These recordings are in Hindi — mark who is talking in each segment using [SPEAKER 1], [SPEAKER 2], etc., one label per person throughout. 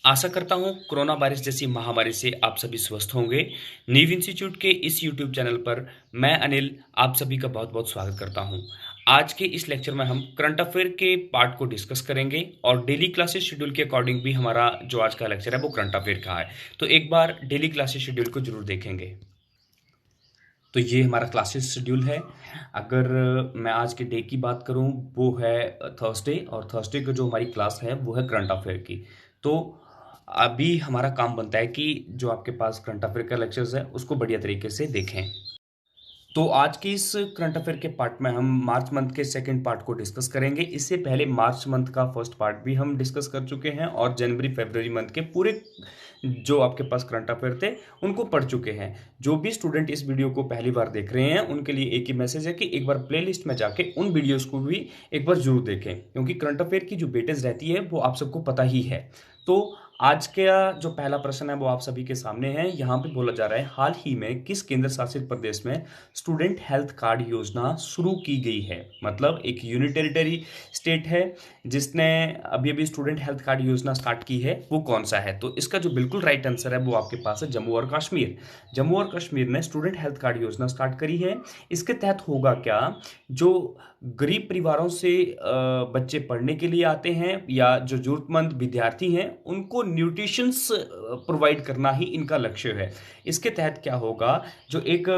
[SPEAKER 1] आशा करता हूँ कोरोना वायरस जैसी महामारी से आप सभी स्वस्थ होंगे। नीव इंस्टीट्यूट के इस यूट्यूब चैनल पर मैं अनिल आप सभी का बहुत-बहुत स्वागत करता हूँ। आज के इस लेक्चर में हम करंट अफेयर के पार्ट को डिस्कस करेंगे और डेली क्लासेस शेड्यूल के अकॉर्डिंग भी हमारा जो आज का लेक्चर है वो करंट अफेयर का है। तो एक बार डेली क्लासेस शेड्यूल को जरूर देखेंगे। तो ये हमारा क्लासेस शेड्यूल है। अगर मैं आज के डे की बात करूं वो है थर्सडे, और थर्सडे का जो हमारी क्लास है वो है करंट अफेयर की। तो अभी हमारा काम बनता है कि जो आपके पास करंट अफेयर का लेक्चर्स है उसको बढ़िया तरीके से देखें। तो आज के इस करंट अफेयर के पार्ट में हम मार्च मंथ के सेकंड पार्ट को डिस्कस करेंगे। इससे पहले मार्च मंथ का फर्स्ट पार्ट भी हम डिस्कस कर चुके हैं और जनवरी फरवरी मंथ के पूरे जो आपके पास करंट अफेयर थे उनको पढ़ चुके हैं। जो भी स्टूडेंट इस वीडियो को पहली बार देख रहे हैं उनके लिए एक ही मैसेज है कि एक बार प्लेलिस्ट में जाके उन वीडियोस को भी एक बार जरूर देखें, क्योंकि करंट अफेयर की जो वेटेज रहती है वो आप सबको पता ही है। तो आज का जो पहला प्रश्न है वो आप सभी के सामने है। यहाँ पे बोला जा रहा है, हाल ही में किस केंद्र शासित प्रदेश में स्टूडेंट हेल्थ कार्ड योजना शुरू की गई है। मतलब एक यूनियन टेरिटरी स्टेट है जिसने अभी अभी स्टूडेंट हेल्थ कार्ड योजना स्टार्ट की है, वो कौन सा है। तो इसका जो बिल्कुल राइट आंसर है वो आपके पास है जम्मू और कश्मीर। जम्मू और कश्मीर ने स्टूडेंट हेल्थ कार्ड योजना स्टार्ट करी है। इसके तहत होगा क्या, जो गरीब परिवारों से बच्चे पढ़ने के लिए आते हैं या जो जरूरतमंद विद्यार्थी हैं उनको न्यूट्रिशंस प्रोवाइड करना ही इनका लक्ष्य है। इसके तहत क्या होगा, जो एक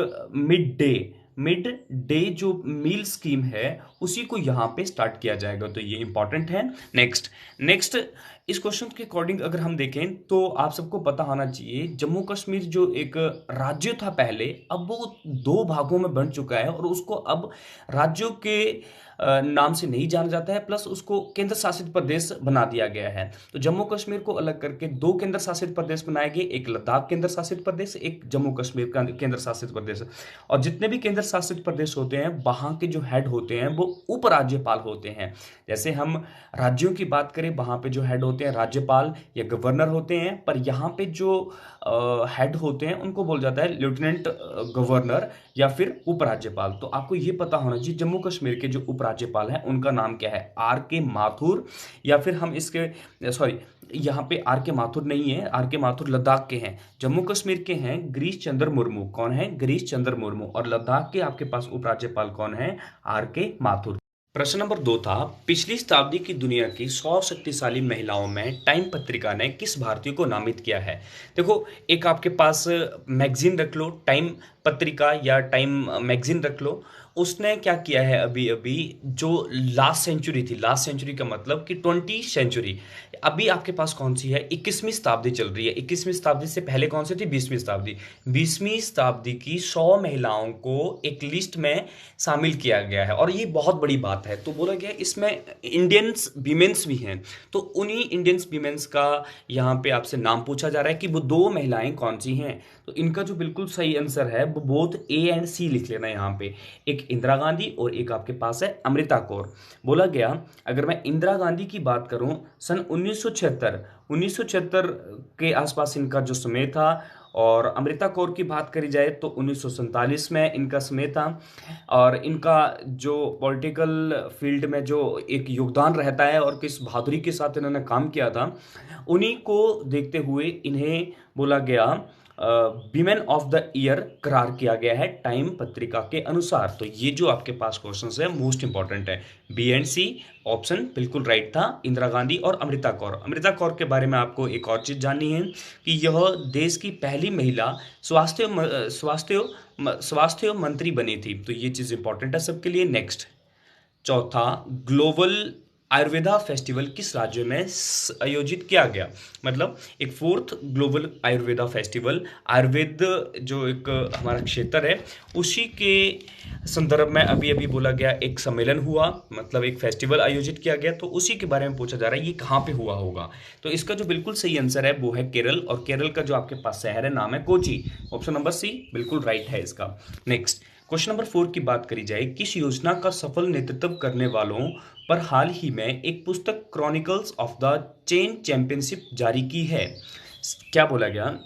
[SPEAKER 1] मिड डे जो मील स्कीम है उसी को यहाँ पे स्टार्ट किया जाएगा। तो ये इंपॉर्टेंट है। नेक्स्ट इस क्वेश्चन के अकॉर्डिंग अगर हम देखें तो आप सबको पता होना चाहिए, जम्मू कश्मीर जो एक राज्य था पहले, अब वो दो भागों में बन चुका है और उसको अब राज्यों के नाम से नहीं जाना जाता है, प्लस उसको केंद्र शासित प्रदेश बना दिया गया है। तो जम्मू कश्मीर को अलग करके दो केंद्र शासित प्रदेश बनाए गए, एक लद्दाख केंद्र शासित प्रदेश, एक जम्मू कश्मीर का केंद्र शासित प्रदेश। और जितने भी केंद्र शासित प्रदेश होते हैं वहां के जो हेड होते हैं वो उपराज्यपाल होते हैं। जैसे हम राज्यों की बात करें, वहां पे जो हेड होते हैं राज्यपाल या गवर्नर होते हैं, पर यहाँ पे जो हेड होते हैं उनको बोल जाता है लेफ्टिनेंट गवर्नर या फिर उपराज्यपाल। तो आपको ये पता होना चाहिए जम्मू कश्मीर के जो उपराज्यपाल हैं उनका नाम क्या है, आर के माथुर, या फिर हम इसके सॉरी यहाँ पे आर के माथुर नहीं है, आर के माथुर लद्दाख के हैं। जम्मू कश्मीर के हैं गिरीश चंद्र मुर्मू। कौन है? गिरीश चंद्र मुर्मू। और लद्दाख के आपके पास उपराज्यपाल कौन है? आर के माथुर। प्रश्न नंबर 2 था, पिछली शताब्दी की दुनिया की 100 शक्तिशाली महिलाओं में टाइम पत्रिका ने किस भारतीय को नामित किया है। देखो, एक आपके पास मैगजीन रख लो, टाइम पत्रिका या टाइम मैगजीन रख लो। उसने क्या किया है, अभी अभी जो लास्ट सेंचुरी थी, लास्ट सेंचुरी का मतलब कि 20 सेंचुरी, अभी आपके पास कौन सी है, 21वीं शताब्दी चल रही है। 21वीं शताब्दी से पहले कौन सी थी? 20वीं शताब्दी। 20वीं शताब्दी की 100 महिलाओं को एक लिस्ट में शामिल किया गया है और ये बहुत बड़ी बात है। तो बोला गया इसमें इंडियंस वीमेंस भी हैं। तो उन्हीं इंडियंस वीमेंस का यहाँ पे आपसे नाम पूछा जा रहा है कि वो दो महिलाएं कौन सी हैं। तो इनका जो बिल्कुल सही आंसर है वो बोथ ए एंड सी लिख लेना यहाँ पे। एक इंदिरा गांधी और एक आपके पास है अमृता कौर। बोला गया, अगर मैं इंदिरा गांधी की बात करूं, सन 1976 के आसपास इनका जो समय था, और अमृता कौर की बात करी जाए तो 1947 में इनका समय था। और इनका जो पॉलिटिकल फील्ड में जो एक योगदान रहता है और किस बहादुरी के साथ इन्होंने काम किया था, उन्हीं को देखते हुए इन्हें बोला गया विमेन ऑफ द ईयर करार किया गया है टाइम पत्रिका के अनुसार। तो ये जो आपके पास क्वेश्चंस है मोस्ट इंपॉर्टेंट है। बी एंड सी ऑप्शन बिल्कुल राइट था, इंदिरा गांधी और अमृता कौर। अमृता कौर के बारे में आपको एक और चीज जाननी है कि यह देश की पहली महिला स्वास्थ्य मंत्री बनी थी। तो ये चीज इंपॉर्टेंट है सबके लिए। नेक्स्ट, चौथा, ग्लोबल आयुर्वेदा फेस्टिवल किस राज्य में आयोजित किया गया। मतलब एक fourth global Ayurveda festival, Ayurveda जो एक हमारा क्षेत्र है उसी के संदर्भ में अभी अभी बोला गया एक सम्मेलन हुआ, मतलब एक फेस्टिवल आयोजित किया गया। तो उसी के बारे में पूछा जा रहा है ये कहाँ पे हुआ होगा। तो इसका जो बिल्कुल सही आंसर है वो है केरल, और केरल का जो आपके पास शहर है नाम है कोची। ऑप्शन नंबर सी बिल्कुल राइट है इसका। नेक्स्ट, क्वेश्चन नंबर 4 की बात करी जाए, किस योजना का सफल नेतृत्व करने वालों पर हाल ही में एक पुस्तक chronicles of the chain championship जारी की है। क्या बोला गया,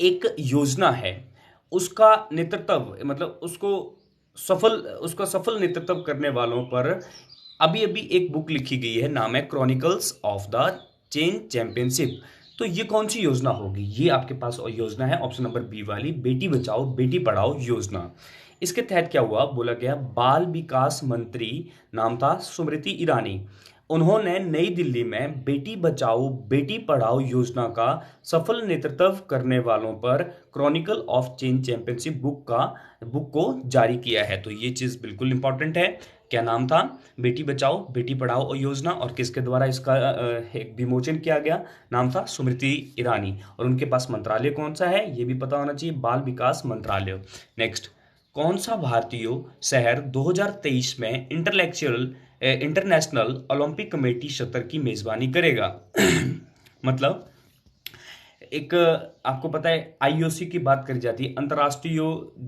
[SPEAKER 1] एक योजना है उसका नेतृत्व, मतलब उसका सफल नेतृत्व करने वालों पर अभी अभी एक बुक लिखी गई है, नाम है chronicles of the chain championship. तो ये कौन सी योजना होगी? ये आपके पास योजना है ऑप्शन नंबर बी वाली, बेटी बचाओ बेटी पढ़ाओ योजना। इसके तहत क्या हुआ, बोला गया बाल विकास मंत्री नाम था स्मृति ईरानी, उन्होंने नई दिल्ली में बेटी बचाओ बेटी पढ़ाओ योजना का सफल नेतृत्व करने वालों पर Chronicle of change championship book को जारी किया है। तो ये चीज बिल्कुल इंपॉर्टेंट है। क्या नाम था? बेटी बचाओ बेटी पढ़ाओ योजना, और किसके द्वारा इसका एक विमोचन किया गया? नाम था स्मृति ईरानी। और उनके पास मंत्रालय कौन सा है ये भी पता होना चाहिए, बाल विकास मंत्रालय। नेक्स्ट, कौन सा भारतीय शहर 2023 में इंटरनेशनल ओलंपिक कमेटी सत्र की मेजबानी करेगा? मतलब एक, आपको पता है आईओसी की बात करी जाती है, अंतर्राष्ट्रीय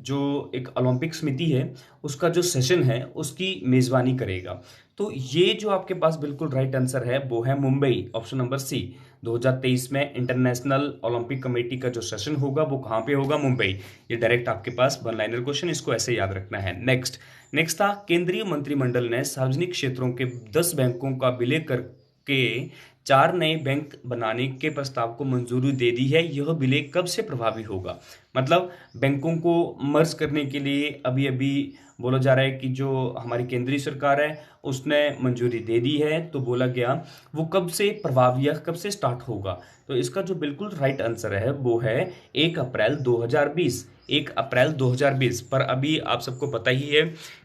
[SPEAKER 1] जो एक ओलंपिक समिति है उसका जो सेशन है उसकी मेजबानी करेगा। तो ये जो आपके पास बिल्कुल राइट आंसर है वो है मुंबई, ऑप्शन नंबर सी। 2023 में इंटरनेशनल ओलंपिक कमेटी का जो सेशन होगा वो कहाँ पे होगा? मुंबई। ये डायरेक्ट आपके पास वन लाइनर क्वेश्चन, इसको ऐसे याद रखना है। नेक्स्ट था, केंद्रीय मंत्रिमंडल ने सार्वजनिक क्षेत्रों के 10 बैंकों का विलय करके 4 नए बैंक बनाने के प्रस्ताव को मंजूरी दे दी है। यह विलय कब से प्रभावी होगा? मतलब बैंकों को मर्ज करने के लिए अभी अभी बोला जा रहा है कि जो हमारी केंद्रीय सरकार है उसने मंजूरी दे दी है। तो बोला गया वो कब से प्रभावी या कब से स्टार्ट होगा? तो इसका जो बिल्कुल राइट आंसर है वो है 1 अप्रैल 2020। 1 अप्रैल 2020। पर अभी आप सबको पता ही है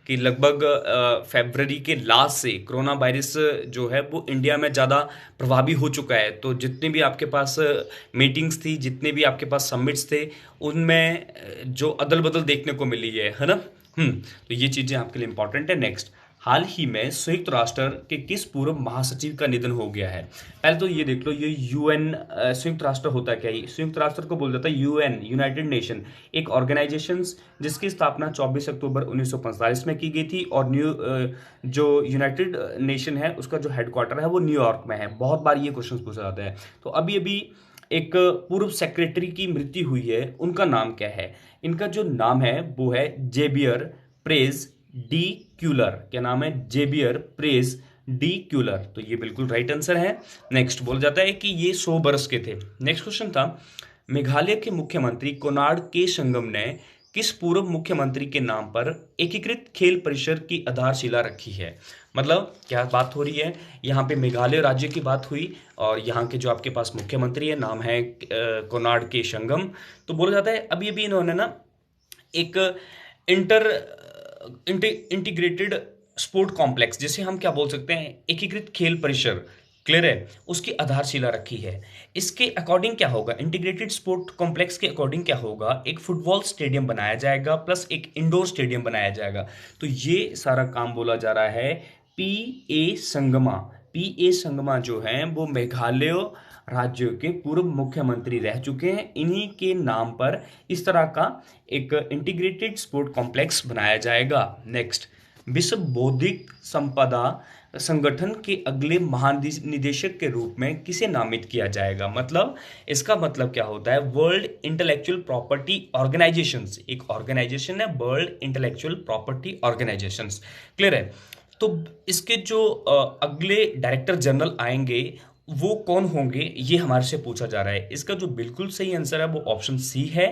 [SPEAKER 1] कि लगभग फरवरी के लास्ट से कोरोना वायरस जो है वो इंडिया में ज़्यादा प्रभावी हो चुका है। तो जितने भी आपके पास मीटिंग्स थी, जितने भी आपके पास समिट्स थे, उनमें जो अदल बदल देखने को मिली है ना। तो ये चीज़ें आपके लिए इंपॉर्टेंट है। नेक्स्ट, हाल ही में संयुक्त राष्ट्र के किस पूर्व महासचिव का निधन हो गया है? पहले तो ये देख लो, ये यूएन संयुक्त राष्ट्र होता है क्या? ये संयुक्त राष्ट्र को बोल जाता है यूएन, यूनाइटेड नेशन, एक ऑर्गेनाइजेशन जिसकी स्थापना 24 अक्टूबर 1945 में की गई थी। और जो यूनाइटेड नेशन है उसका जो हेडक्वार्टर है वो न्यूयॉर्क में है। बहुत बार ये क्वेश्चन पूछा जाता है। तो अभी अभी एक पूर्व सेक्रेटरी की मृत्यु हुई है, उनका नाम क्या है? इनका जो नाम है वो है जेबियर प्रेज डी क्यूलर। क्या नाम है? जेबियर प्रेज डी क्यूलर। तो ये बिल्कुल राइट आंसर है। नेक्स्ट, बोला जाता है कि ये 100 बरस के थे। नेक्स्ट क्वेश्चन था, मेघालय के मुख्यमंत्री कोनार्ड के संगम ने किस पूर्व मुख्यमंत्री के नाम पर एकीकृत खेल परिसर की आधारशिला रखी है? मतलब क्या बात हो रही है? यहाँ पे मेघालय राज्य की बात हुई और यहाँ के जो आपके पास मुख्यमंत्री है नाम है कोनार्ड के संगम। तो बोला जाता है अभी अभी इन्होंने ना एक इंटीग्रेटेड स्पोर्ट कॉम्प्लेक्स, जिसे हम क्या बोल सकते हैं, एकीकृत खेल परिसर, क्लियर है, उसकी आधारशिला रखी है। इसके अकॉर्डिंग क्या होगा? इंटीग्रेटेड स्पोर्ट कॉम्प्लेक्स के अकॉर्डिंग क्या होगा? एक फुटबॉल स्टेडियम बनाया जाएगा प्लस एक इंडोर स्टेडियम बनाया जाएगा। तो ये सारा काम बोला जा रहा है P A Sangma. P A Sangma जो है वो मेघालय राज्य के पूर्व मुख्यमंत्री रह चुके हैं। इन्हीं के नाम पर इस तरह का एक इंटीग्रेटेड स्पोर्ट कॉम्प्लेक्स बनाया जाएगा। नेक्स्ट, विश्व बौद्धिक संपदा संगठन के अगले महानिदेशक के रूप में किसे नामित किया जाएगा? मतलब इसका मतलब क्या होता है? वर्ल्ड इंटेलेक्चुअल प्रॉपर्टी ऑर्गेनाइजेशंस, एक ऑर्गेनाइजेशन है world intellectual property organisations, clear है। तो इसके जो अगले डायरेक्टर जनरल आएंगे वो कौन होंगे, ये हमारे से पूछा जा रहा है। इसका जो बिल्कुल सही आंसर है वो ऑप्शन सी है,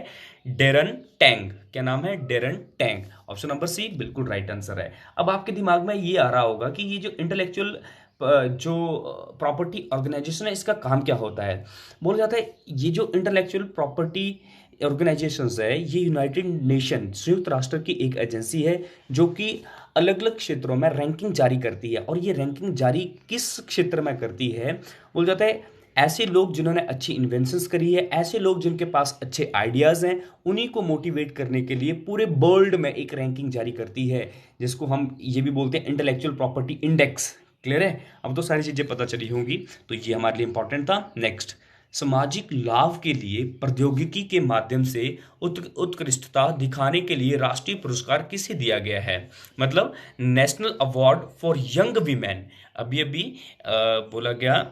[SPEAKER 1] डेरन टैंग। क्या नाम है? Darren Tang. Option number C बिल्कुल राइट आंसर है। अब आपके दिमाग में ये आ रहा होगा कि ये जो इंटेलेक्चुअल जो प्रॉपर्टी ऑर्गेनाइजेशन है इसका काम क्या होता है? बोला जाता है ये जो इंटेलेक्चुअल प्रॉपर्टी ऑर्गेनाइजेशंस है ये यूनाइटेड नेशन, संयुक्त राष्ट्र की एक एजेंसी है जो कि अलग अलग क्षेत्रों में रैंकिंग जारी करती है। और ये रैंकिंग जारी किस क्षेत्र में करती है? बोला जाता है ऐसे लोग जिन्होंने अच्छी इन्वेंशंस करी है, ऐसे लोग जिनके पास अच्छे आइडियाज़ हैं, उन्हीं को मोटिवेट करने के लिए पूरे वर्ल्ड में एक रैंकिंग जारी करती है, जिसको हम ये भी बोलते हैं इंटेलेक्चुअल प्रॉपर्टी इंडेक्स। क्लियर है? अब तो सारी चीज़ें पता चली होंगी। तो ये हमारे लिए इंपॉर्टेंट था। नेक्स्ट, सामाजिक लाभ के लिए प्रौद्योगिकी के माध्यम से उत्कृष्टता दिखाने के लिए राष्ट्रीय पुरस्कार किसे दिया गया है? मतलब national award for young women. अभी अभी बोला गया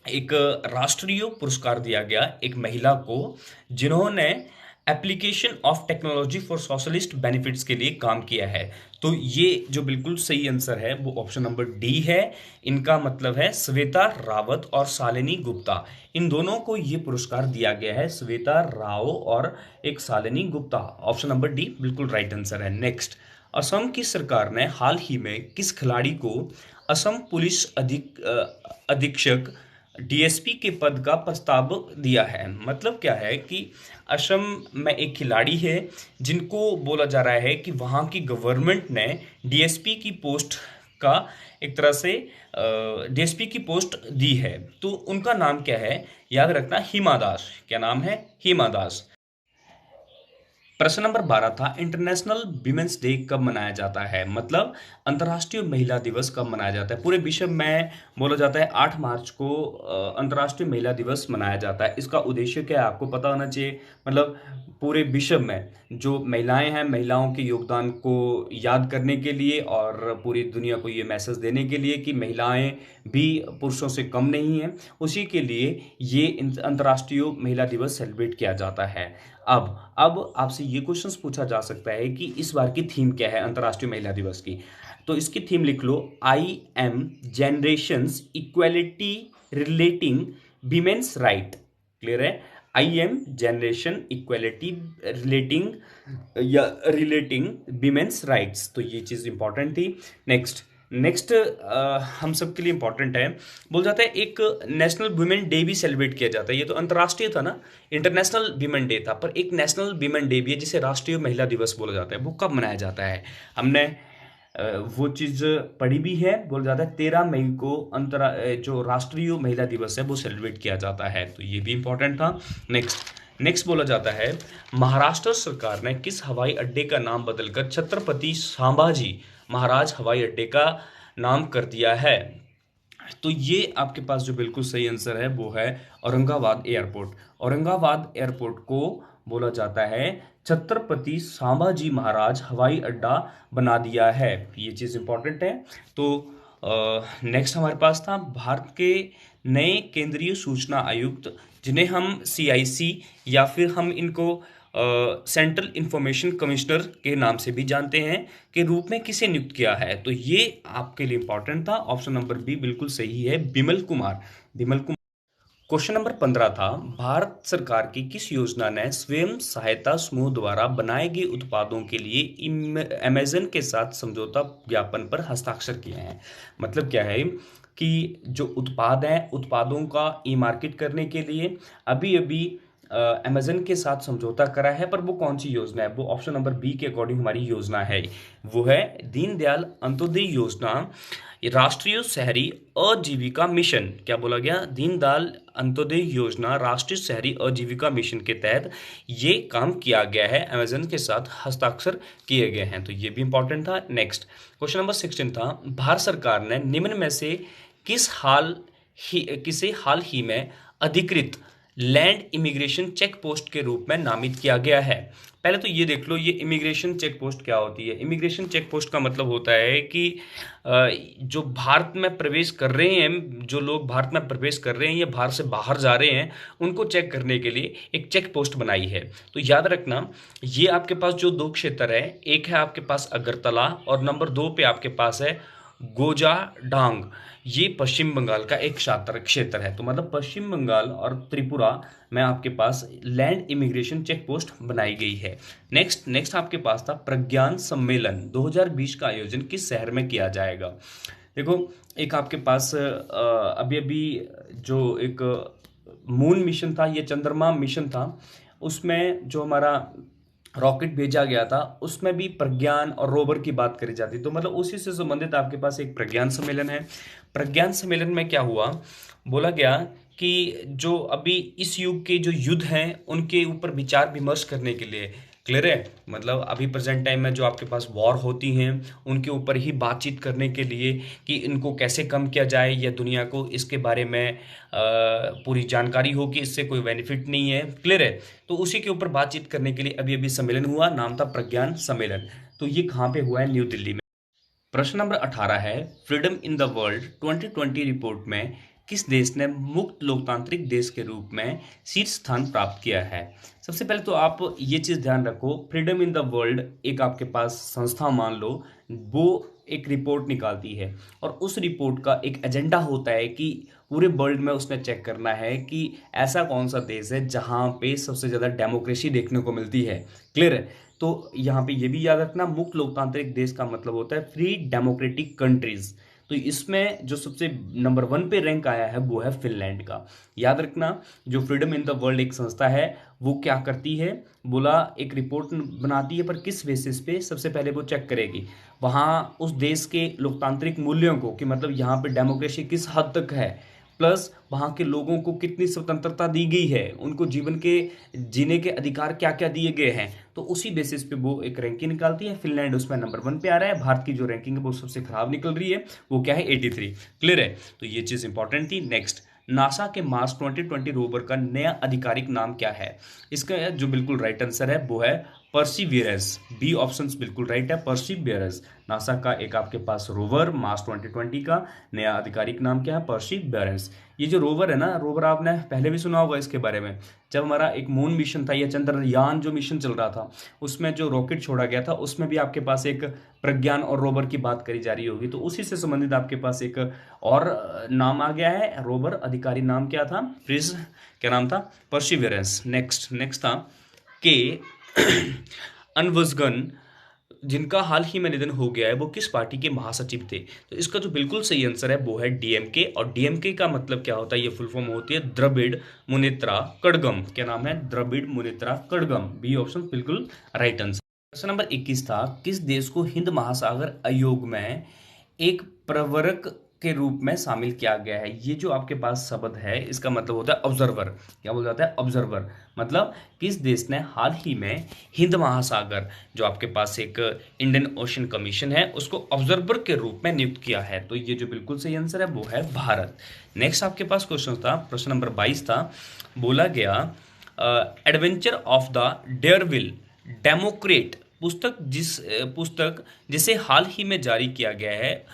[SPEAKER 1] एक राष्ट्रीय पुरस्कार दिया गया एक महिला को जिन्होंने application of technology for socialist benefits के लिए काम किया है। तो ये जो बिल्कुल सही आंसर है वो ऑप्शन नंबर डी है। इनका मतलब है श्वेता रावत और शालिनी गुप्ता, इन दोनों को ये पुरस्कार दिया गया है, श्वेता राव और एक Shalini Gupta. Option number D बिल्कुल राइट आंसर है। नेक्स्ट, असम की सरकार ने हाल ही में किस खिलाड़ी को असम पुलिस अधीक्षक डीएसपी के पद का प्रस्ताव दिया है? मतलब क्या है कि असम में एक खिलाड़ी है जिनको बोला जा रहा है कि वहाँ की गवर्नमेंट ने डीएसपी की पोस्ट का एक तरह से डीएसपी की पोस्ट दी है। तो उनका नाम क्या है? याद रखना, हिमा दास। क्या नाम है? हिमा दास। प्रश्न नंबर 12 था, इंटरनेशनल विमेंस डे कब मनाया जाता है? मतलब अंतर्राष्ट्रीय महिला दिवस कब मनाया जाता है? पूरे विश्व में बोला जाता है 8 मार्च को अंतर्राष्ट्रीय महिला दिवस मनाया जाता है। इसका उद्देश्य क्या है आपको पता होना चाहिए। मतलब पूरे विश्व में जो महिलाएं हैं, महिलाओं के योगदान को याद करने के लिए और पूरी दुनिया को ये मैसेज देने के लिए कि महिलाएं भी पुरुषों से कम नहीं हैं, उसी के लिए ये अंतर्राष्ट्रीय महिला दिवस सेलिब्रेट किया जाता है। अब आपसे ये क्वेश्चंस पूछा जा सकता है कि इस बार की थीम क्या है अंतर्राष्ट्रीय महिला दिवस की? तो इसकी थीम लिख लो, I am generations equality relating women's right. Clear है? I am generation equality relating या रिलेटिंग विमेन्स राइट्स। तो ये चीज इंपॉर्टेंट थी। नेक्स्ट नेक्स्ट हम सबके लिए इंपॉर्टेंट है, बोल जाता है एक नेशनल वुमेन डे भी सेलिब्रेट किया जाता है। ये तो अंतर्राष्ट्रीय था ना, इंटरनेशनल वीमेन डे था, पर एक नेशनल वीमेन डे भी है जिसे राष्ट्रीय महिला दिवस बोला जाता है। वो कब मनाया जाता है? हमने वो चीज़ पढ़ी भी है। बोला जाता है 13 मई को जो राष्ट्रीय महिला दिवस है वो सेलिब्रेट किया जाता है। तो ये भी इंपॉर्टेंट था। नेक्स्ट बोला जाता है, महाराष्ट्र सरकार ने किस हवाई अड्डे का नाम बदलकर छत्रपति संभाजी महाराज हवाई अड्डे का नाम कर दिया है? तो ये आपके पास जो बिल्कुल सही आंसर है वो है औरंगाबाद एयरपोर्ट। औरंगाबाद एयरपोर्ट को बोला जाता है छत्रपति संभाजी महाराज हवाई अड्डा बना दिया है। ये चीज़ इंपॉर्टेंट है। तो नेक्स्ट हमारे पास था, भारत के नए केंद्रीय सूचना आयुक्त, जिन्हें हम सीआईसी या फिर हम इनको सेंट्रल इंफॉर्मेशन कमिश्नर के नाम से भी जानते हैं, के रूप में किसे नियुक्त किया है? तो ये आपके लिए इंपॉर्टेंट था। ऑप्शन नंबर बी बिल्कुल सही है, बिमल कुमार। बिमल कुमार। क्वेश्चन नंबर 15 था, भारत सरकार की किस योजना ने स्वयं सहायता समूह द्वारा बनाए गए उत्पादों के लिए अमेजन के साथ समझौता ज्ञापन पर हस्ताक्षर किए हैं? मतलब क्या है कि जो उत्पाद हैं, उत्पादों का ई मार्केट करने के लिए अभी अभी अमेजन के साथ समझौता करा है, पर वो कौन सी योजना है? वो ऑप्शन नंबर बी के अकॉर्डिंग हमारी योजना है, वो है दीनदयाल अंत्योदय योजना, राष्ट्रीय शहरी आजीविका मिशन। क्या बोला गया? दीनदयाल अंत्योदय योजना राष्ट्रीय शहरी आजीविका मिशन के तहत ये काम किया गया है, अमेजन के साथ हस्ताक्षर किए गए हैं। तो ये भी इंपॉर्टेंट था। नेक्स्ट क्वेश्चन नंबर 16 था, भारत सरकार ने निम्न में से किसे हाल ही में अधिकृत लैंड इमिग्रेशन चेक पोस्ट के रूप में नामित किया गया है? पहले तो ये देख लो, ये इमिग्रेशन चेक पोस्ट क्या होती है। इमिग्रेशन चेक पोस्ट का मतलब होता है कि जो भारत में प्रवेश कर रहे हैं, जो लोग भारत में प्रवेश कर रहे हैं या भारत से बाहर जा रहे हैं, उनको चेक करने के लिए एक चेक पोस्ट बनाई है। तो याद रखना, ये आपके पास जो दो क्षेत्र है, एक है आपके पास अगरतला और नंबर 2 पे आपके पास है गोजाडांग। ये पश्चिम बंगाल का एक क्षेत्र है। तो मतलब पश्चिम बंगाल और त्रिपुरा में आपके पास लैंड इमिग्रेशन चेक पोस्ट बनाई गई है। नेक्स्ट आपके पास था, प्रज्ञान सम्मेलन 2020 का आयोजन किस शहर में किया जाएगा? देखो, एक आपके पास अभी अभी जो एक मून मिशन था, ये चंद्रमा मिशन था, उसमें जो हमारा रॉकेट भेजा गया था, उसमें भी प्रज्ञान और रोवर की बात करी जाती। तो मतलब उसी से संबंधित आपके पास एक प्रज्ञान सम्मेलन है। प्रज्ञान सम्मेलन में क्या हुआ? बोला गया कि जो अभी इस युग के जो युद्ध हैं उनके ऊपर विचार विमर्श करने के लिए, क्लियर है, मतलब अभी प्रेजेंट टाइम में जो आपके पास वॉर होती हैं उनके ऊपर ही बातचीत करने के लिए कि इनको कैसे कम किया जाए या दुनिया को इसके बारे में पूरी जानकारी हो कि इससे कोई बेनिफिट नहीं है, क्लियर है। तो उसी के ऊपर बातचीत करने के लिए अभी अभी सम्मेलन हुआ, नाम था प्रज्ञान सम्मेलन। तो ये कहाँ पे हुआ है? न्यू दिल्ली में। प्रश्न नंबर 18 है, freedom in the world 2020 report में किस देश ने मुक्त लोकतांत्रिक देश के रूप में शीर्ष स्थान प्राप्त किया है? सबसे पहले तो आप ये चीज़ ध्यान रखो, फ्रीडम इन द वर्ल्ड एक आपके पास संस्था मान लो, वो एक रिपोर्ट निकालती है और उस रिपोर्ट का एक एजेंडा होता है कि पूरे वर्ल्ड में उसने चेक करना है कि ऐसा कौन सा देश है जहाँ पे सबसे ज़्यादा डेमोक्रेसी देखने को मिलती है। क्लियर है? तो यहाँ पे ये भी याद रखना, मुक्त लोकतांत्रिक देश का मतलब होता है फ्री डेमोक्रेटिक कंट्रीज। तो इसमें जो सबसे नंबर 1 पे रैंक आया है वो है फिनलैंड का। याद रखना, जो फ्रीडम इन द वर्ल्ड एक संस्था है वो क्या करती है, बोला एक रिपोर्ट बनाती है, पर किस बेसिस पे? सबसे पहले वो चेक करेगी वहाँ उस देश के लोकतांत्रिक मूल्यों को, कि मतलब यहाँ पे डेमोक्रेसी किस हद तक है, प्लस वहाँ के लोगों को कितनी स्वतंत्रता दी गई है, उनको जीवन के जीने के अधिकार क्या क्या दिए गए हैं। तो उसी बेसिस पे वो एक रैंकिंग निकालती है। फिनलैंड उसमें नंबर 1 पे आ रहा है। भारत की जो रैंकिंग है वो सबसे खराब निकल रही है, वो क्या है 83। क्लियर है? तो ये चीज़ इंपॉर्टेंट थी। नेक्स्ट, नासा के मार्स 2020 रोवर का नया आधिकारिक नाम क्या है? इसका जो बिल्कुल राइट आंसर है वो है परसिवियरेंस। बी ऑप्शन बिल्कुल राइट है, परसिवियरेंस। नासा का एक आपके पास रोवर मार्स 2020 का नया आधिकारिक नाम क्या है? परसिवियरेंस। ये जो रोवर है ना, रोवर आपने पहले भी सुना होगा इसके बारे में। जब हमारा एक मून मिशन था या चंद्रयान जो मिशन चल रहा था, उसमें जो रॉकेट छोड़ा गया था उसमें भी आपके पास एक प्रज्ञान और रोवर की बात करी जा रही होगी, तो उसी से संबंधित आपके पास एक और नाम आ गया है रोवर। अधिकारी नाम क्या था? प्रिज, क्या नाम था? परसिवियरेंस। नेक्स्ट था के अनवजगन, जिनका हाल ही में निधन हो गया है, वो किस पार्टी के महासचिव थे? तो इसका जो बिल्कुल सही आंसर है वो है डीएमके। और डीएमके का मतलब क्या होता है? ये फुल फॉर्म होती है द्रविड़ मुनेत्रा कड़गम। क्या नाम है? द्रविड़ मुनेत्रा कड़गम। बी ऑप्शन बिल्कुल राइट आंसर। प्रश्न नंबर 21 था, किस देश को हिंद महासागर आयोग में एक प्रवरक के रूप में शामिल किया गया है? ये जो आपके पास शब्द है इसका मतलब होता है ऑब्जर्वर। क्या बोल जाता है? ऑब्जर्वर। मतलब किस देश ने हाल ही में हिंद महासागर, जो आपके पास एक इंडियन ओशन कमीशन है, उसको ऑब्जर्वर के रूप में नियुक्त किया है? तो ये जो बिल्कुल सही आंसर है वो है भारत। नेक्स्ट आपके पास क्वेश्चन था, प्रश्न नंबर 22 था, बोला गया एडवेंचर ऑफ द डेयरविल डेमोक्रेट पुस्तक जिसे हाल ही में जारी किया गया है,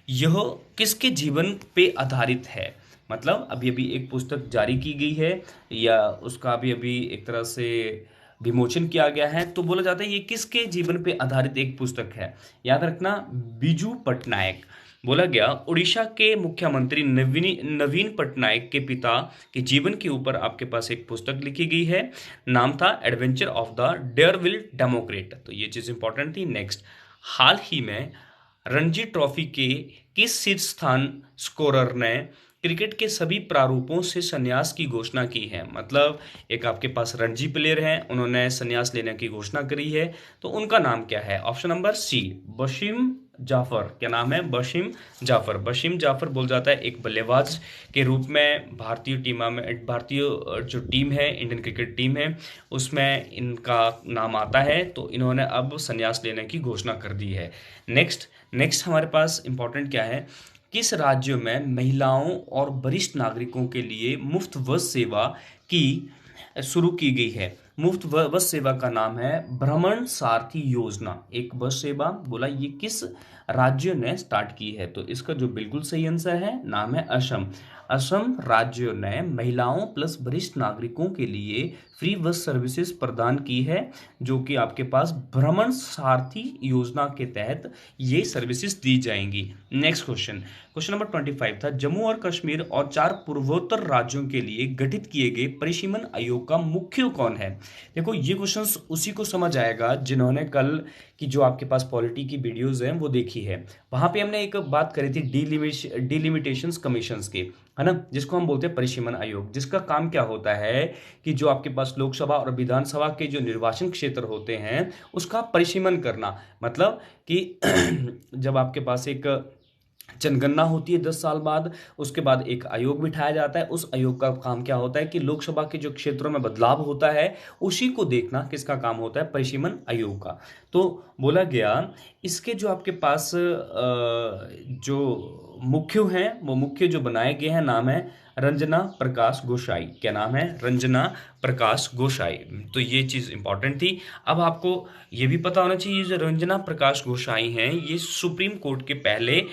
[SPEAKER 1] यह किसके जीवन पे आधारित है? मतलब अभी अभी एक पुस्तक जारी की गई है या उसका अभी अभी एक तरह से विमोचन किया गया है, तो बोला जाता है ये किसके जीवन पे आधारित एक पुस्तक है? याद रखना, बिजू पटनायक। बोला गया उड़ीसा के मुख्यमंत्री नवीन पटनायक के पिता के जीवन के ऊपर आपके पास एक पुस्तक लिखी गई है, नाम था एडवेंचर ऑफ द डेयरविल डेमोक्रेट। तो ये चीज़ इंपॉर्टेंट थी। नेक्स्ट, हाल ही में रणजी ट्रॉफी के किस शीर्ष स्थान स्कोरर ने क्रिकेट के सभी प्रारूपों से संन्यास की घोषणा की है? मतलब एक आपके पास रणजी प्लेयर हैं, उन्होंने संन्यास लेने की घोषणा करी है, तो उनका नाम क्या है? Option number C, Wasim Jaffer. क्या नाम है? बशीम जाफर। बशीम जाफर बोल जाता है एक बल्लेबाज के रूप में भारतीय जो टीम है, इंडियन क्रिकेट टीम है, उसमें इनका नाम आता है, तो इन्होंने अब संन्यास लेने की घोषणा कर दी है। नेक्स्ट हमारे पास इंपॉर्टेंट क्या है, किस राज्य में महिलाओं और वरिष्ठ नागरिकों के लिए मुफ्त बस सेवा की शुरू की गई है? मुफ्त बस सेवा का नाम है भ्रमण सारथी योजना। एक बस सेवा, बोला ये किस राज्य ने स्टार्ट की है? तो इसका जो बिल्कुल सही आंसर है, नाम है असम। असम राज्य ने महिलाओं प्लस वरिष्ठ नागरिकों के लिए फ्री बस सर्विसेज प्रदान की है, जो कि आपके पास भ्रमण सारथी योजना के तहत ये सर्विसेज दी जाएंगी। नेक्स्ट क्वेश्चन नंबर 25 था, जम्मू और कश्मीर और 4 पूर्वोत्तर राज्यों के लिए गठित किए गए परिसीमन आयोग का मुख्य कौन है? देखो ये क्वेश्चंस उसी को समझ आएगा जिन्होंने कल की जो आपके पास पॉलिटी की वीडियोस हैं वो देखी है। वहां पे हमने एक बात करी थी डिलिमिटेशंस कमीशंस की, है ना, जिसको हम बोलते हैं परिसीमन आयोग, जिसका काम क्या होता है कि जो आपके पास लोकसभा और विधानसभा के जो निर्वाचन क्षेत्र होते हैं उसका परिसीमन करना। मतलब कि जब आपके पास एक जनगणना होती है 10 साल बाद, उसके बाद एक आयोग बिठाया जाता है। उस आयोग का काम क्या होता है कि लोकसभा के जो क्षेत्रों में बदलाव होता है उसी को देखना किसका काम होता है? परिसीमन आयोग का। तो बोला गया इसके जो आपके पास जो मुख्य हैं, वो मुख्य जो बनाए गए हैं नाम है रंजना प्रकाश गोसाई। क्या नाम है? रंजना प्रकाश गोसाई। तो ये चीज़ इंपॉर्टेंट थी। अब आपको ये भी पता होना चाहिए, जो रंजना प्रकाश गोसाई हैं ये सुप्रीम कोर्ट के पहले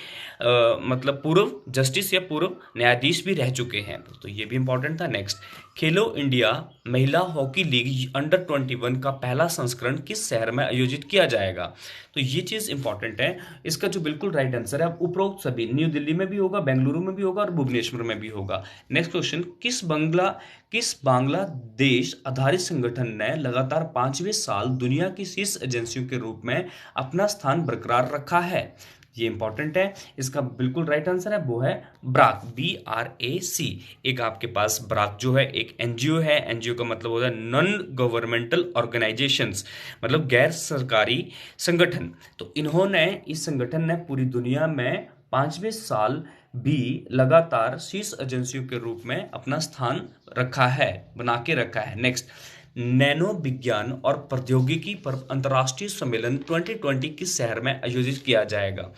[SPEAKER 1] मतलब पूर्व जस्टिस या पूर्व न्यायाधीश भी रह चुके हैं, तो ये भी इंपॉर्टेंट था। नेक्स्ट, खेलो इंडिया महिला हॉकी लीग अंडर 21 का पहला संस्करण किस शहर में आयोजित किया जाएगा? तो ये चीज़ इंपॉर्टेंट है। इसका जो बिल्कुल राइट आंसर है, उपरोक्त सभी न्यू दिल्ली में भी होगा, बेंगलुरु में भी होगा और भुवनेश्वर में भी होगा। नेक्स्ट क्वेश्चन, किस बांग्लादेश आधारित संगठन ने लगातार 5वें साल दुनिया की शीर्ष एजेंसियों के रूप में अपना स्थान बरकरार रखा है? ये इंपॉर्टेंट है। इसका बिल्कुल राइट आंसर है वो है ब्राक, BRAC। एक आपके पास ब्राक जो है एक एनजीओ है। एनजीओ का मतलब होता है नॉन गवर्नमेंटल ऑर्गेनाइजेशंस, मतलब गैर सरकारी संगठन। तो इन्होंने, इस संगठन ने पूरी दुनिया में 5वें साल भी लगातार शीर्ष एजेंसियों के रूप में अपना स्थान रखा है, बना के रखा है। नेक्स्ट, नैनो विज्ञान और प्रौद्योगिकी पर अंतर्राष्ट्रीय सम्मेलन 2020 किस शहर में आयोजित किया जाएगा?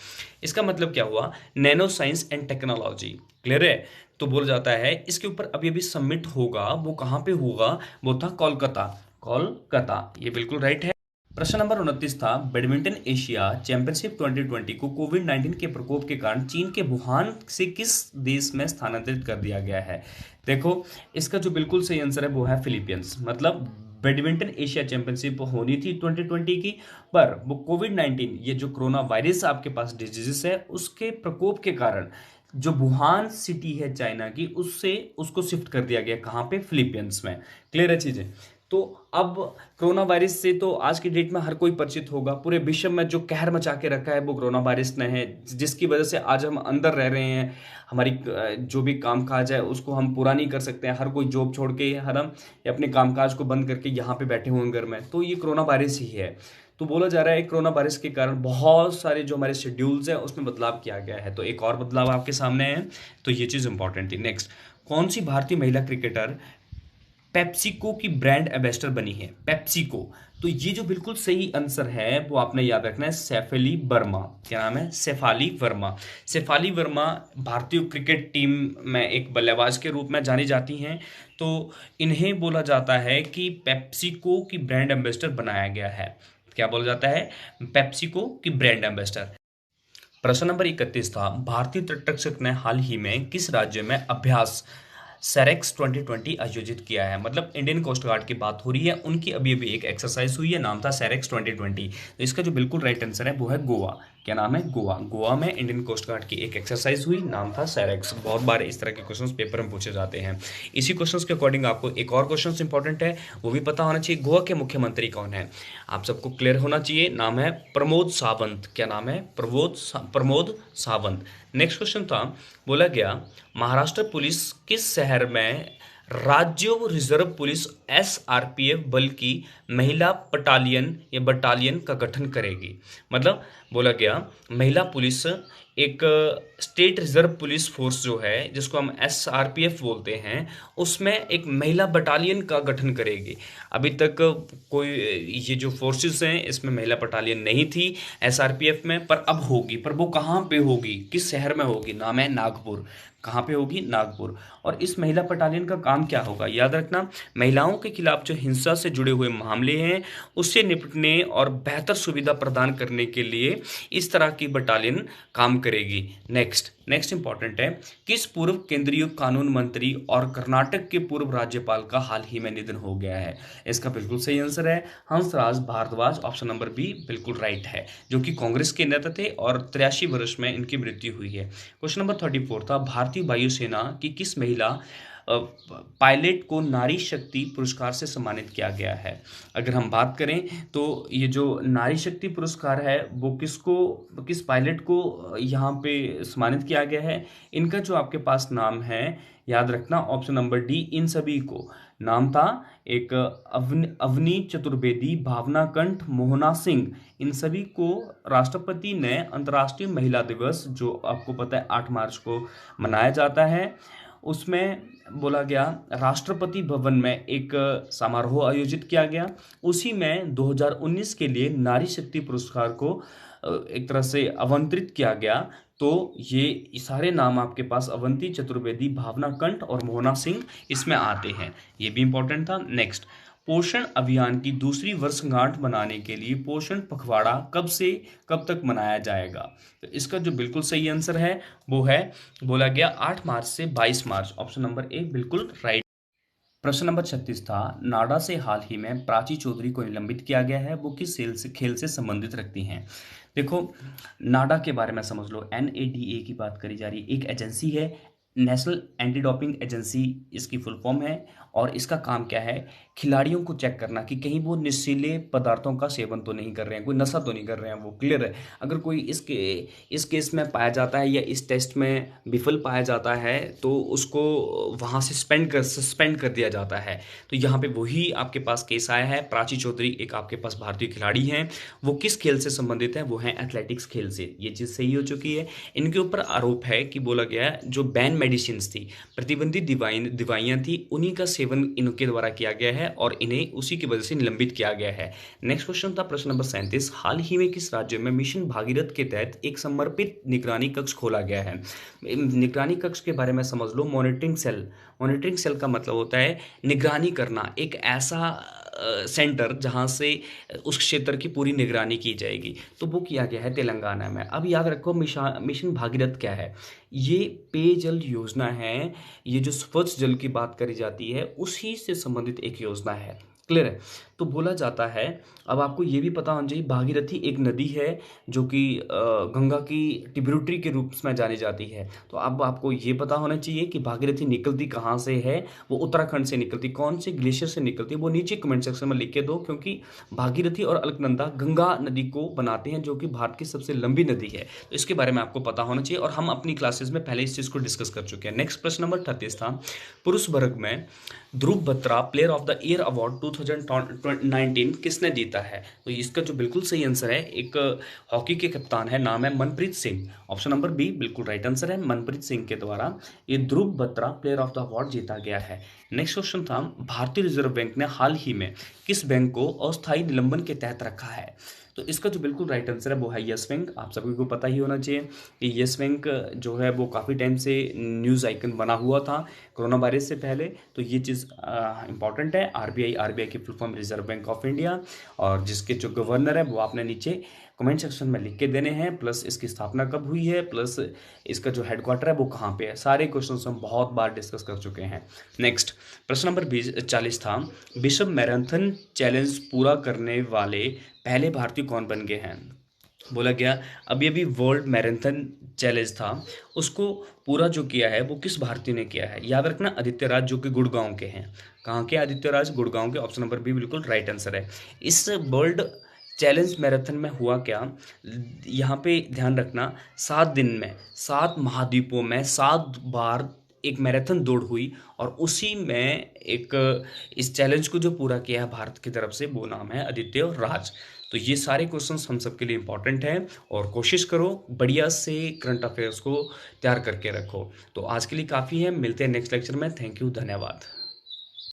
[SPEAKER 1] इसका मतलब क्या हुआ? Nano science and technology. Clear है? तो बोला जाता है इसके ऊपर अभी अभी सबमिट होगा, वो कहाँ पे होगा? वो था कोलकाता। कोलकाता, ये बिल्कुल राइट है। प्रश्न नंबर 29 था, बैडमिंटन एशिया चैंपियनशिप 2020 को कोविड-19 के प्रकोप के कारण चीन के वुहान से किस देश में स्थानांतरित कर दिया गया है? देखो, इसका जो बिल्कुल सही आंसर है वो है फिलीपींस। मतलब बैडमिंटन एशिया चैंपियनशिप होनी थी 2020 की, पर वो कोविड-19, ये जो कोरोना वायरस आपके पास डिजीज है, उसके प्रकोप के कारण जो वुहान सिटी है चाइना की, उससे उसको शिफ्ट कर दिया गया। कहाँ पे? फिलीपींस में। क्लियर है चीजें? तो अब कोरोना वायरस से तो आज की डेट में हर कोई परिचित होगा। पूरे विश्व में जो कहर मचा के रखा है वो कोरोना वायरस ने है, जिसकी वजह से आज हम अंदर रह रहे हैं। हमारी जो भी काम काज है उसको हम पूरा नहीं कर सकते हैं। हर कोई जॉब छोड़ के हर हम अपने काम काज को बंद करके यहाँ पे बैठे हुए हैं घर में, तो ये कोरोना वायरस ही है। तो बोला जा रहा है कोरोना वायरस के कारण बहुत सारे जो हमारे शेड्यूल्स हैं उसमें बदलाव किया गया है। तो एक और बदलाव आपके सामने है, तो ये चीज़ इंपॉर्टेंट थी। नेक्स्ट, कौन सी भारतीय महिला क्रिकेटर पेप्सिको की ब्रांड एम्बेसडर बनी है? पेप्सिको। तो ये जो बिल्कुल सही आंसर है वो आपने याद रखना है, शेफाली वर्मा। क्या नाम है? शेफाली वर्मा। शेफाली वर्मा भारतीय क्रिकेट टीम में एक बल्लेबाज के रूप में जानी जाती हैं। तो इन्हें बोला जाता है कि पेप्सिको की ब्रांड एम्बेसडर बनाया गया है। क्या बोला जाता है? पेप्सिको की ब्रांड एम्बेसडर। प्रश्न नंबर 31 था, भारतीय तटरक्षक ने हाल ही में किस राज्य में अभ्यास सेरेक्स 2020 आयोजित किया है? मतलब इंडियन कोस्ट गार्ड की बात हो रही है, उनकी अभी अभी एक एक्सरसाइज हुई है, नाम था सेरेक्स 2020। तो इसका जो बिल्कुल राइट आंसर है वो है गोवा। क्या नाम है? गोवा। गोवा में इंडियन कोस्ट गार्ड की एक एक्सरसाइज हुई, नाम था सेरेक्स। बहुत बार इस तरह के क्वेश्चंस पेपर में पूछे जाते हैं। इसी क्वेश्चंस के अकॉर्डिंग आपको एक और क्वेश्चन इंपॉर्टेंट है, वो भी पता होना चाहिए। गोवा के मुख्यमंत्री कौन है? आप सबको क्लियर होना चाहिए, नाम है प्रमोद सावंत। क्या नाम है? प्रमोद सावंत। नेक्स्ट क्वेश्चन था, बोला गया महाराष्ट्र पुलिस किस शहर में राज्य रिजर्व पुलिस SRPF बल की महिला बटालियन का गठन करेगी? मतलब बोला गया महिला पुलिस एक स्टेट रिजर्व पुलिस फोर्स जो है, जिसको हम SRPF बोलते हैं, उसमें एक महिला बटालियन का गठन करेगी। अभी तक कोई ये जो फोर्सेस हैं इसमें महिला बटालियन नहीं थी SRPF में, पर अब होगी। पर वो कहाँ पे होगी, किस शहर में होगी? नाम है नागपुर। कहाँ पे होगी? नागपुर। और इस महिला बटालियन का काम क्या होगा? याद रखना, महिलाओं के खिलाफ जो हिंसा से जुड़े हुए मामले हैं उससे निपटने और बेहतर सुविधा प्रदान करने के लिए इस तरह की बटालियन काम करेगी। नेक्स्ट इंपॉर्टेंट है, किस पूर्व केंद्रीय कानून मंत्री और कर्नाटक के पूर्व राज्यपाल का हाल ही में निधन हो गया है? इसका बिल्कुल सही आंसर है Hansraj Bhardwaj. Option number B बिल्कुल राइट है, जो कि कांग्रेस के नेता थे और 83 वर्ष में इनकी मृत्यु हुई है। क्वेश्चन नंबर 34 था, भारतीय वायुसेना की किस महिला पायलट को नारी शक्ति पुरस्कार से सम्मानित किया गया है? अगर हम बात करें तो ये जो नारी शक्ति पुरस्कार है वो किस पायलट को यहाँ पे सम्मानित किया गया है? इनका जो आपके पास नाम है, याद रखना, ऑप्शन नंबर डी, इन सभी को नाम था एक अवनी चतुर्वेदी, भावना कंठ, मोहना सिंह। इन सभी को राष्ट्रपति ने अंतर्राष्ट्रीय महिला दिवस, जो आपको पता है 8 मार्च को मनाया जाता है, उसमें बोला गया राष्ट्रपति भवन में एक समारोह आयोजित किया गया। उसी में 2019 के लिए नारी शक्ति पुरस्कार को एक तरह से आवंटित किया गया। तो ये सारे नाम आपके पास अवंती चतुर्वेदी, भावना कंठ और मोहना सिंह इसमें आते हैं। ये भी इंपॉर्टेंट था। नेक्स्ट, पोषण अभियान की दूसरी वर्षगांठ मनाने के लिए पोषण पखवाड़ा कब से कब तक मनाया जाएगा? तो इसका जो बिल्कुल सही आंसर है वो है, बोला गया 8 मार्च से 22 मार्च। ऑप्शन नंबर ए बिल्कुल राइट। प्रश्न नंबर 36 था, नाडा से हाल ही में प्राची चौधरी को निलंबित किया गया है, वो किस खेल से संबंधित रखती हैं? देखो, नाडा के बारे में समझ लो, NADA की बात करी जा रही है, एक एजेंसी है, नेशनल एंटी डोपिंग एजेंसी इसकी फुल फॉर्म है। और इसका काम क्या है? खिलाड़ियों को चेक करना कि कहीं वो नशीले पदार्थों का सेवन तो नहीं कर रहे हैं, कोई नशा तो नहीं कर रहे हैं, वो क्लियर है। अगर कोई इस केस में पाया जाता है या इस टेस्ट में विफल पाया जाता है तो उसको वहाँ से सस्पेंड कर दिया जाता है। तो यहाँ पे वही आपके पास केस आया है। प्राची चौधरी एक आपके पास भारतीय खिलाड़ी हैं, वो किस खेल से संबंधित है? वो हैं एथलेटिक्स खेल से। ये चीज़ सही हो चुकी है। इनके ऊपर आरोप है कि बोला गया है जो बैन मेडिसिन थी, प्रतिबंधित दवाइयाँ थी, उन्हीं का सेवन इनके द्वारा किया गया है और इन्हें उसी की वजह से निलंबित किया गया है। नेक्स्ट क्वेश्चन था प्रश्न नंबर 37, हाल ही में किस राज्य में मिशन भागीरथ के तहत एक समर्पित निगरानी कक्ष खोला गया है? निगरानी कक्ष के बारे में समझ लो, मॉनिटरिंग सेल। मॉनिटरिंग सेल का मतलब होता है निगरानी करना, एक ऐसा सेंटर जहां से उस क्षेत्र की पूरी निगरानी की जाएगी। तो वो किया गया है तेलंगाना में। अब याद रखो, मिशन भागीरथ क्या है? ये पेयजल योजना है। ये जो स्वच्छ जल की बात करी जाती है उसी से संबंधित एक योजना है। क्लियर है? तो बोला जाता है, अब आपको ये भी पता होना चाहिए, भागीरथी एक नदी है जो कि गंगा की ट्रिब्यूटरी के रूप में जानी जाती है। तो अब आपको ये पता होना चाहिए कि भागीरथी निकलती कहाँ से है? वो उत्तराखंड से निकलती। कौन से ग्लेशियर से निकलती है वो नीचे कमेंट सेक्शन में लिख के दो, क्योंकि भागीरथी और अलकनंदा गंगा नदी को बनाते हैं जो कि भारत की सबसे लंबी नदी है। तो इसके बारे में आपको पता होना चाहिए और हम अपनी क्लासेस में पहले इस चीज़ को डिस्कस कर चुके हैं। नेक्स्ट प्रश्न नंबर 38 था, पुरुष वर्ग में Dhruv Batra player of the year award 2019 किसने जीता है? तो इसका जो बिल्कुल सही आंसर है, एक हॉकी के कप्तान है, नाम है Manpreet Singh. Option number B बिल्कुल राइट आंसर है, मनप्रीत सिंह के द्वारा ये Dhruv Batra player of the award जीता गया है। नेक्स्ट क्वेश्चन था, भारतीय रिजर्व बैंक ने हाल ही में किस बैंक को अस्थायी निलंबन के तहत रखा है? तो इसका जो बिल्कुल राइट आंसर है वो है यस बैंक। आप सभी को पता ही होना चाहिए कि यस बैंक जो है वो काफ़ी टाइम से न्यूज़ आइकन बना हुआ था कोरोना वायरस से पहले। तो ये चीज़ इंपॉर्टेंट है। आरबीआई की full form reserve bank of India, और जिसके जो गवर्नर है वो आपने नीचे कमेंट सेक्शन में लिख के देने हैं, प्लस इसकी स्थापना कब हुई है, प्लस इसका जो हेडक्वार्टर है वो कहाँ पे है। सारे क्वेश्चंस हम बहुत बार डिस्कस कर चुके हैं। नेक्स्ट प्रश्न नंबर 40 था, विश्व मैराथन चैलेंज पूरा करने वाले पहले भारतीय कौन बन गए हैं? बोला गया अभी वर्ल्ड मैराथन चैलेंज था, उसको पूरा जो किया है वो किस भारतीय ने किया है? याद रखना, आदित्य राज, जो कि गुड़गांव के हैं। कहाँ के? आदित्य राज, गुड़गांव के। ऑप्शन नंबर बी बिल्कुल राइट आंसर है। इस वर्ल्ड चैलेंज मैराथन में हुआ क्या, यहाँ पे ध्यान रखना, 7 दिन में 7 महाद्वीपों में 7 बार एक मैराथन दौड़ हुई और उसी में एक इस चैलेंज को जो पूरा किया है भारत की तरफ से वो नाम है आदित्य राज। तो ये सारे क्वेश्चंस हम सबके लिए इंपॉर्टेंट हैं और कोशिश करो बढ़िया से करंट अफेयर्स को तैयार करके रखो। तो आज के लिए काफ़ी है, मिलते हैं नेक्स्ट लेक्चर में। थैंक यू, धन्यवाद।